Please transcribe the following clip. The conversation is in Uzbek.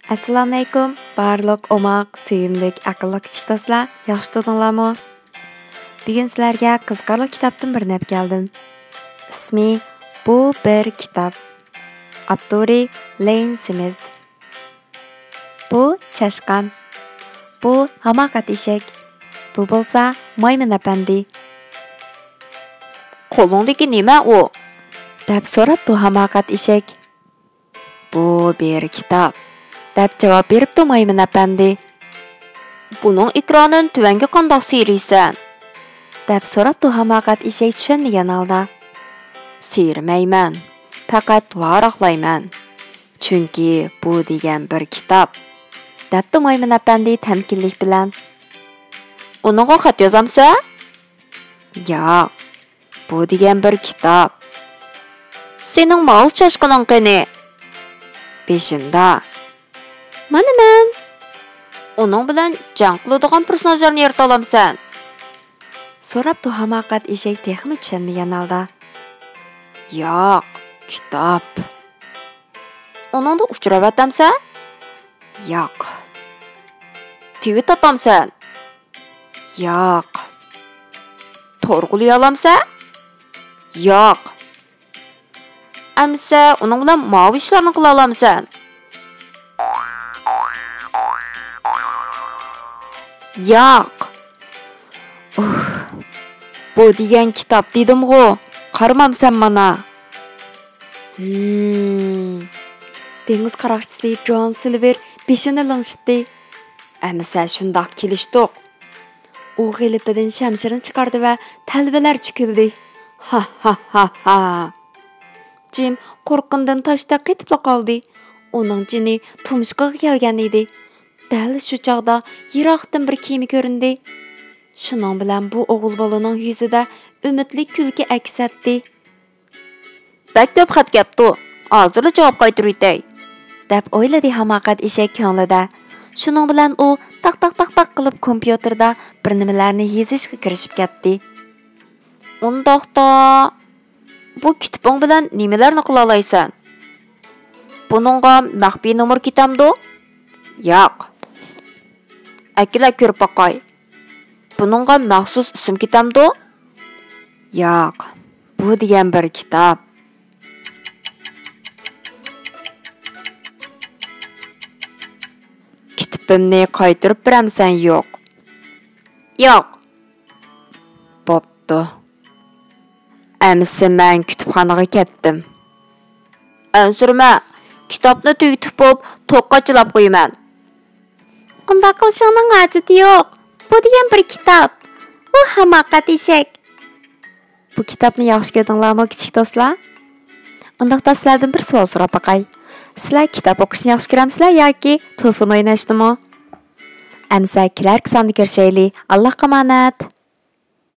Assalamu alaykum. Barliq omaq, suyimlik, aqlli kichik do'stlar, yaxshi turdinglarmi? Bugun sizlarga qiziqarli kitobdan bir nap keldim. Ismi Bu bir kitob. Avtori Lane Smith. Bu chashqan. Bu hamoqat eshak. Bu bo'lsa maymun apandi. Qo'lingdagi nima u? deb so'rabdi hamoqat eshak. Bu bir kitob. deb javob beribdi maymun apandi. Buning ekranini tuvanga qandoq siyirsan? deb so'rabdi hamoqat eshak tushunmagan holda. Siyirmayman. Faqat varaqlayman. Chunki bu degan bir kitob. debdi maymun apandi tamkinlik bilan. Uningga xat yozamsan? Yo'q. Bu degan bir kitob. Sening mouse chashqining qani? Beshimda. Mana men. Uning bilan jang qiladigan personajlarni yarata olamsan. so'rabdi hamoqat eshak texmi tushunmagan holda. Yo'q, kitob. Uningda uchrab atamsan? Yo'q. Tweet atamsan? Yo'q. Torg'ulay olamsan? Yo'q. Amsa uning bilan mavi ishlarni qila olamsan? Yo'q. Bu degan kitob dedim-ku. Qaramamsan mana. Dengiz qaroqchisi John Silver beshini lingshitdi. Amsa shundoq kelishdik. U g'ilipidan shamshirini chiqardi va talvalar chukildi. Ha ha ha ha. Jim qo'rqindan toshda qetib qoldi. Uning jini tumshug'iga kelgan edi. Dal shu chaqda yiroqdan bir kema ko'rindi. Shuning bilan bu o'g'il bolaning yuzida umidlik kulki aks etdi. Bak ko'p xat gapdi. Hozirla javob qaytarayday, deb o'yladi hamoqat eshak ko'nglida. Shuning bilan u taq qilib kompyuterda bir nimalarni yozishga kirishib ketdi. Undaqda bu kitobing bilan nimalarni qila olaysan? Buningga maxfiy nomer kitamdi? Yo'q. Akila ko'rib boqay. Buningga maxsus ism kitamdi? Yo'q. Bu degan bir kitob. Kitobimni qaytarib beramsan? Yo'q. Yo'q. Bo'pti. Amsi men kutubxonaga ketdim. Ansurma, kitobni tugatib bo'lib, to'qqa chilab qo'yaman. Unda qilishingning hojati yo'q. Bu degan bir kitob. U hamoqat eshak. Bu kitobni yaxshi ko'rdinglarmi, kichik do'stlar? Undaqda sizlardan bir savol so'rab boqay. Sizlar kitob o'qishni yaxshi ko'ramsizlar yoki telefon o'ynashnimi? Amsa kelar sonda ko'rishaylik. Allohga omonat.